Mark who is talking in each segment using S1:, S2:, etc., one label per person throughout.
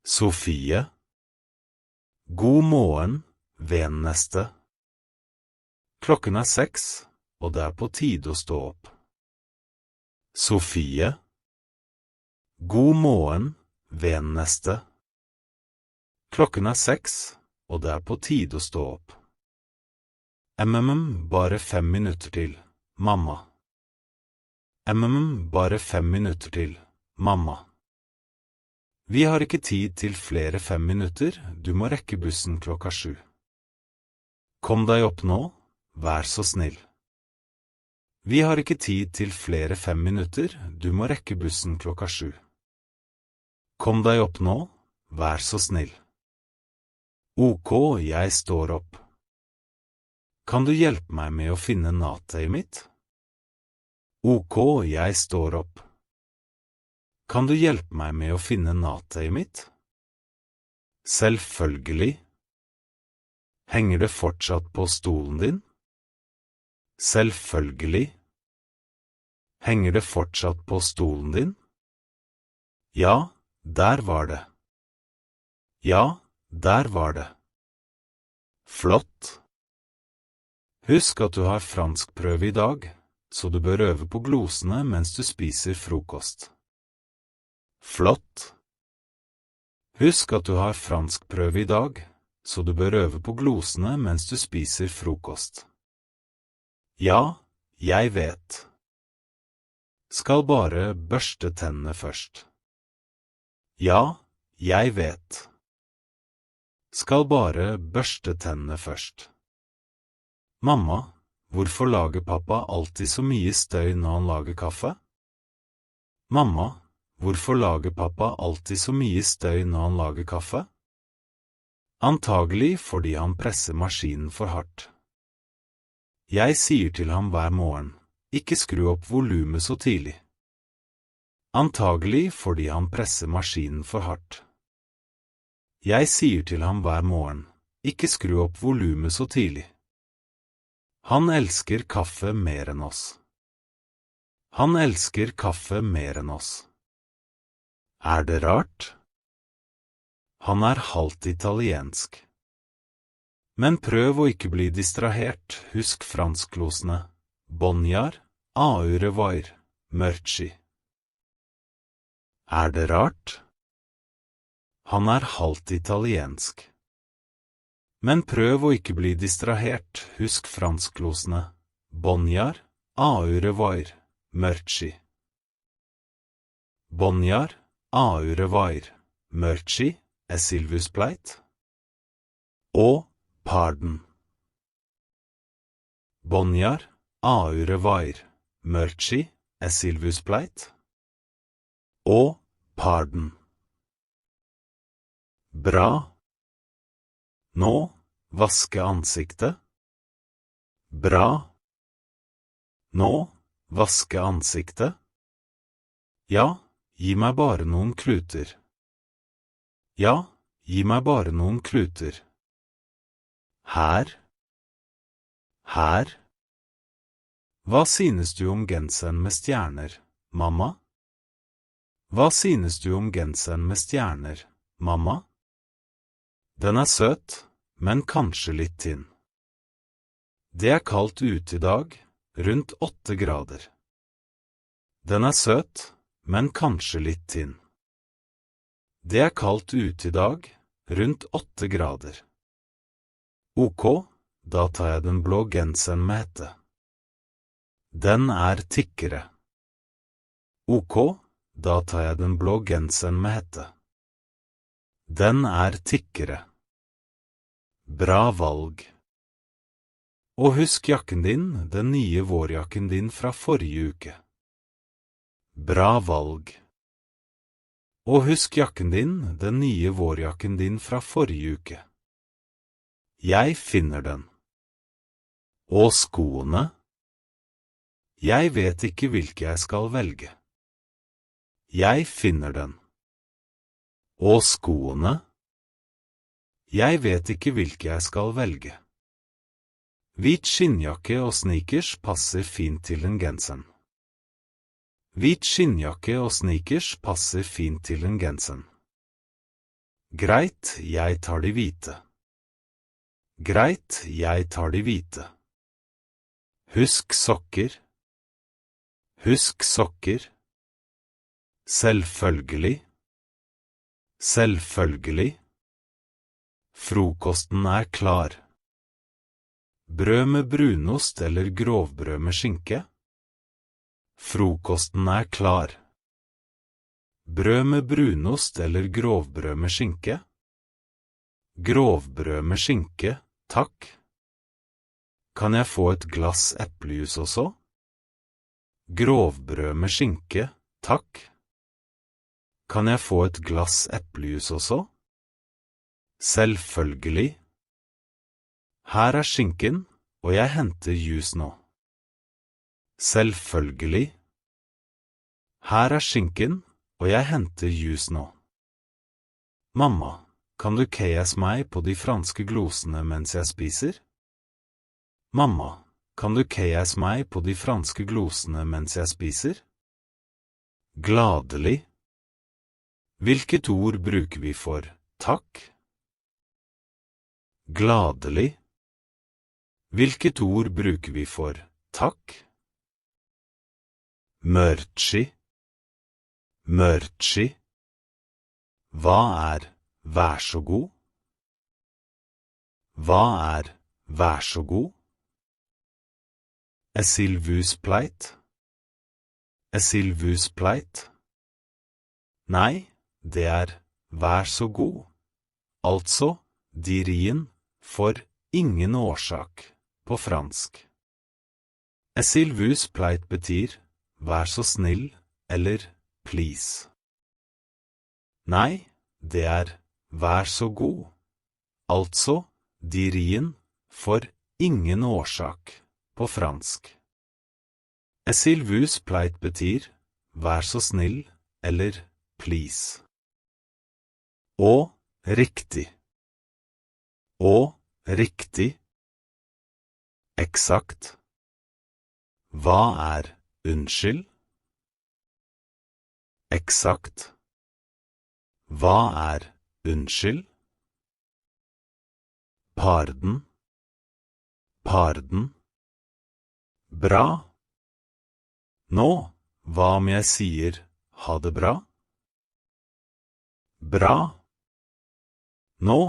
S1: Sofie. God morgen, venneste. Klokken 6, og det på tide å stå opp. Sofie. God morgen, venneste. Klokken 6, og det på tide å stå opp. Bare 5 minutter til, mamma. Bare 5 minutter til, mamma. Vi har ikke tid til flere 5 minutter, du må rekke bussen klokka 7. Kom deg opp nå, vær så snill. Vi har ikke tid til flere 5 minutter, du må rekke bussen klokka 7. Kom deg opp nå, vær så snill. Ok, jeg står opp. Kan du hjelpe meg med å finne nattøyet mitt? Ok, jeg står opp. Kan du hjelpe meg med å finne nattøyet mitt? Selvfølgelig. Henger det fortsatt på stolen din? Selvfølgelig. Henger det fortsatt på stolen din? Ja, der var det. Ja, der var det. Flott. Husk at du har franskprøve i dag, så du bør øve på glosene mens du spiser frokost. Flott. Husk at du har franskprøve i dag, så du bør øve på glosene mens du spiser frokost. Ja, jeg vet. Skal bare børste tennene først. Ja, jeg vet. Skal bare børste tennene først. Mamma, hvorfor lager pappa alltid så mye støy når han lager kaffe? Mamma, hvorfor lager pappa alltid så mye støy når han lager kaffe? Antagelig fordi han presser maskinen for hardt. Jeg sier til ham hver morgen, ikke skru opp volumet så tidlig. Antagelig fordi han presser maskinen for hardt. Jeg sier til ham hver morgen, ikke skru opp volumet så tidlig. Han elsker kaffe mer enn oss. Han elsker kaffe mer enn oss. Er det rart? Han halvt italiensk. Men prøv å ikke bli distrahert, husk fransklosene. Bonjar, aurevoir, merci. Er det rart? Han halvt italiensk. Men prøv å ikke bli distrahert, husk fransklosene. Bonjar, aurevoir, merci. Bonjar, aurevoir, merci, s'il vous plaît? Og, pardon. Bonjar, aurevoir, merci, s'il vous plaît? Og, pardon. Bra. Nå, vaske ansiktet. Bra. Nå, vaske ansiktet. Ja, gi meg bare noen kluter. Ja, gi meg bare noen kluter. Her. Her. Hva synes du om genseren med stjerner, mamma? Hva synes du om genseren med stjerner, mamma? Den søt, men kanskje litt tynn. Det kaldt ute i dag, rundt 8 grader. Den søt, men kanskje litt tynn. Det kaldt ute i dag, rundt 8 grader. Ok, da tar jeg den blå genseren med hette. Den tykkere. Ok, da tar jeg den blå genseren med hette. Den tykkere. Bra valg. Og husk jakken din, den nye vårjakken din fra forrige uke. Bra valg. Og husk jakken din, den nye vårjakken din fra forrige uke. Jeg finner den. Og skoene? Jeg vet ikke hvilke jeg skal velge. Jeg finner den. Og skoene? Jeg vet ikke hvilke jeg skal velge. Hvit skinnjakke og sneakers passer fint til den genseren. Hvit skinnjakke og sneakers passer fint til den genseren. Greit, jeg tar de hvite. Greit, jeg tar de hvite. Husk sokker. Husk sokker. Selvfølgelig. Selvfølgelig. Frokosten er klar. Brød med brunost eller grovbrød med skinke? Frokosten er klar. Brød med brunost eller grovbrød med skinke? Grovbrød med skinke, takk. Kan jeg få et glass eplejus også? Grovbrød med skinke, takk. Kan jeg få et glass eplejus også? Selvfølgelig. Her er skinken, og jeg henter jus nå. Selvfølgelig. Her er skinken, og jeg henter jus nå. Mamma, kan du keies meg på de franske glosene mens jeg spiser? Mamma, kan du keies meg på de franske glosene mens jeg spiser? Gladelig. Hvilket ord bruker vi for takk? Gladelig. Hvilket ord bruker vi for takk? Merci. Merci. Hva er vær så god? Hva er vær så god? S'il vous plaît? S'il vous plaît? Nei, det er vær så god. Altså, de rien, for ingen årsak, på fransk. S'il vous plaît betyr vær så snill, eller please. Nei, det er vær så god. Altså, de rien, for ingen årsak, på fransk. S'il vous plaît betyr vær så snill, eller please. Og riktig. Og riktig. Eksakt. Hva er unnskyld? Eksakt. Hva er unnskyld? Pardon. Pardon. Bra. Nå, hva om jeg sier ha det bra? Bra. Nå,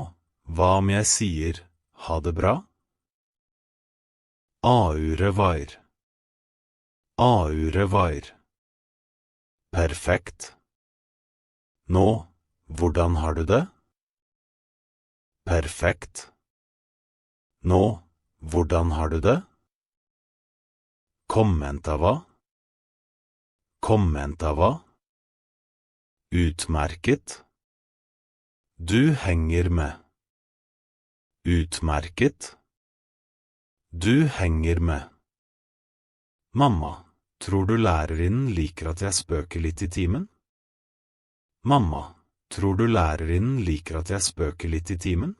S1: hva om jeg sier ha det bra? Au-revoir. Au-revoir. Perfekt. Nå, hvordan har du det? Perfekt. Nå, hvordan har du det? Kommentava. Kommentava. Utmerket. Du henger med. Utmerket. Du henger med. Mamma, tror du lærerinnen liker at jeg spøker litt i timen? Mamma, tror du lærerinnen liker at jeg spøker litt i timen?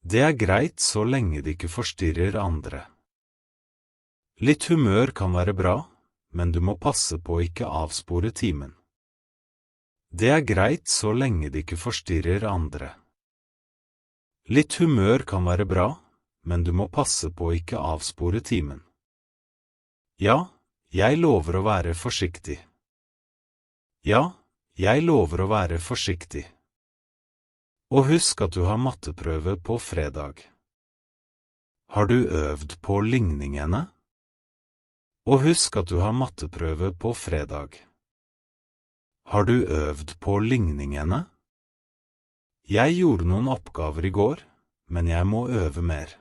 S1: Det er greit så lenge det ikke forstyrrer andre. Litt humør kan være bra, men du må passe på å ikke avspore timen. Det er greit så lenge det ikke forstyrrer andre. Litt humør kan være bra, men du må passe på å ikke avspore timen. Ja, jeg lover å være forsiktig. Ja, jeg lover å være forsiktig. Og husk at du har matteprøve på fredag. Har du øvd på ligningene? Og husk at du har matteprøve på fredag. Har du øvd på ligningene? Jeg gjorde noen oppgaver i går, men jeg må øve mer.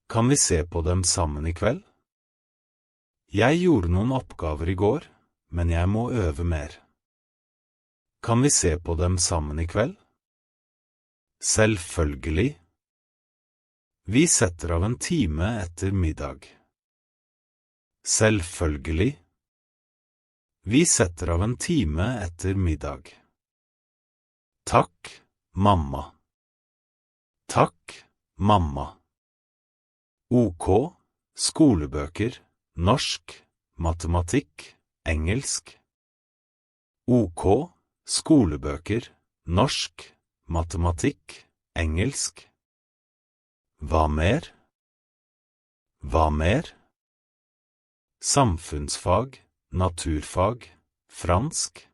S1: Kan vi se på dem sammen i kveld? Jeg gjorde noen oppgaver i går, men jeg må øve mer. Kan vi se på dem sammen i kveld? Selvfølgelig. Vi setter av en time etter middag. Selvfølgelig. Vi setter av en time etter middag. Takk, mamma. Takk, mamma. OK, skolebøker, norsk, matematikk, engelsk. OK, skolebøker, norsk, matematikk, engelsk. Hva mer? Hva mer? Samfunnsfag, naturfag, fransk.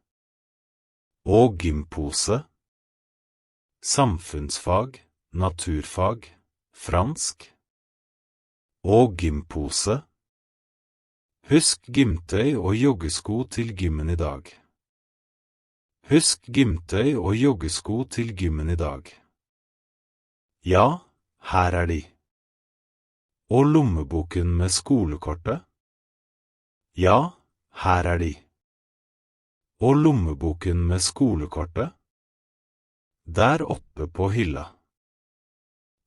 S1: Og gympose. Samfunnsfag, naturfag, fransk. Og gympose. Husk gymtøy og joggesko til gymmen i dag. Husk gymtøy og joggesko til gymmen i dag. Ja, her de. Og lommeboken med skolekortet? Ja, her de. Og lommeboken med skolekortet? Der oppe på hylla.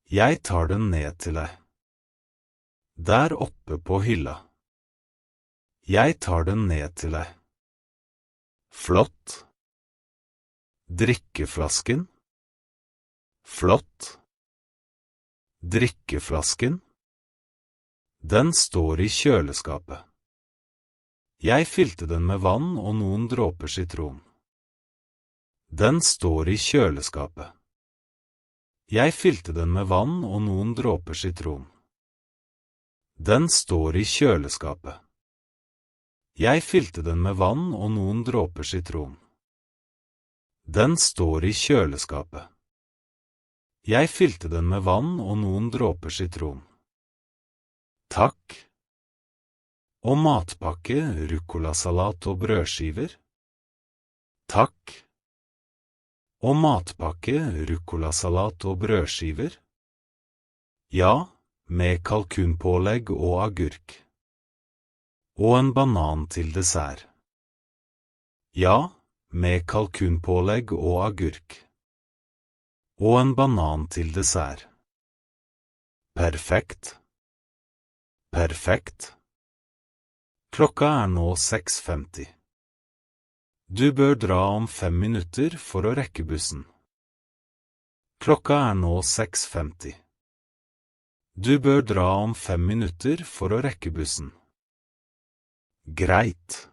S1: Jeg tar den ned til deg. Der oppe på hylla. Jeg tar den ned til deg. Flott. Drikkeflasken? Flott. Drikkeflasken? Den står i kjøleskapet. Jeg fylte den med vann og noen dråper sitron. Den står i kjøleskapet. Jeg fylte den med vann og noen dråper sitron. Den står i kjøleskapet. Jeg fylte den med vann og noen dråper sitron. Den står i kjøleskapet. Jeg fylte den med vann og noen dråper sitron. Takk. Og matpakke, ruccolasalat og brødskiver? Takk. Og matpakke, ruccolasalat og brødskiver? Ja, med kalkunpålegg og agurk. Og en banan til dessert. Ja, med kalkunpålegg og agurk. Og en banan til dessert. Perfekt. Perfekt. Klokka nå 6:50. Du bør dra om 5 minutter for å rekke bussen. Klokka nå 6:50. Du bør dra om 5 minutter for å rekke bussen. Greit.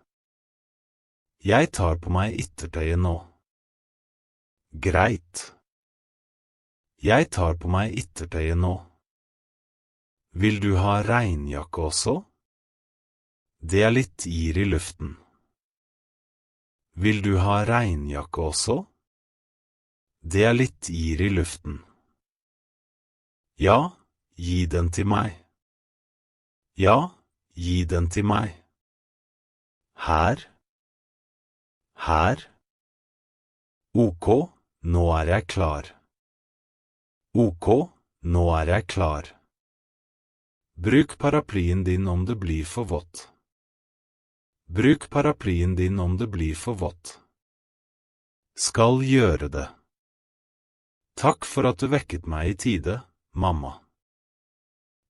S1: Jeg tar på meg yttertøyet nå. Greit. Jeg tar på meg yttertøyet nå. Vil du ha regnjakke også? Det litt yr i luften. Vil du ha regnjakke også? Det litt yr i luften. Ja, gi den til meg. Ja, gi den til meg. Her. Her. Ok, nå jeg klar. Ok, nå jeg klar. Bruk paraplyen din om det blir for vått. Bruk paraplyen din om det blir for vått. Skal gjøre det. Takk for at du vekket meg i tide, mamma.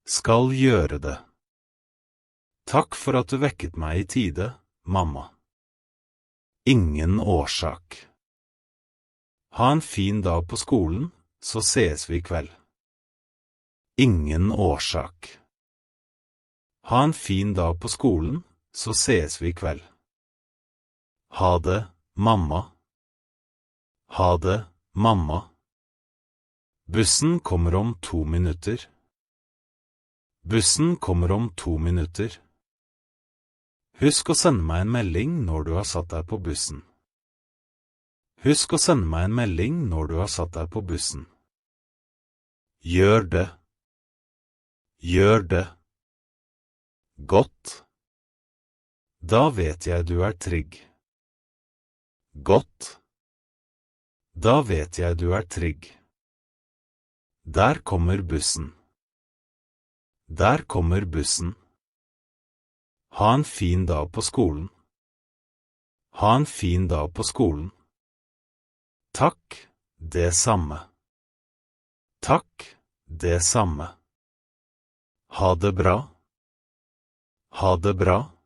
S1: Skal gjøre det. Takk for at du vekket meg i tide, mamma. Ingen årsak. Ha en fin dag på skolen, så ses vi i kveld. Ingen årsak. Ha en fin dag på skolen, så ses vi i kveld. Ha det, mamma. Ha det, mamma. Bussen kommer om 2 minutter. Bussen kommer om 2 minutter. Husk å sende meg en melding når du har satt deg på bussen. Husk å sende meg en melding når du har satt deg på bussen. Gjør det. Gjør det. Godt. Da vet jeg du trygg. Godt. Da vet jeg du trygg. Der kommer bussen. Der kommer bussen. Ha en fin dag på skolen. Ha en fin dag på skolen. Takk, det samme. Takk, det samme. Ha det bra. Ha det bra.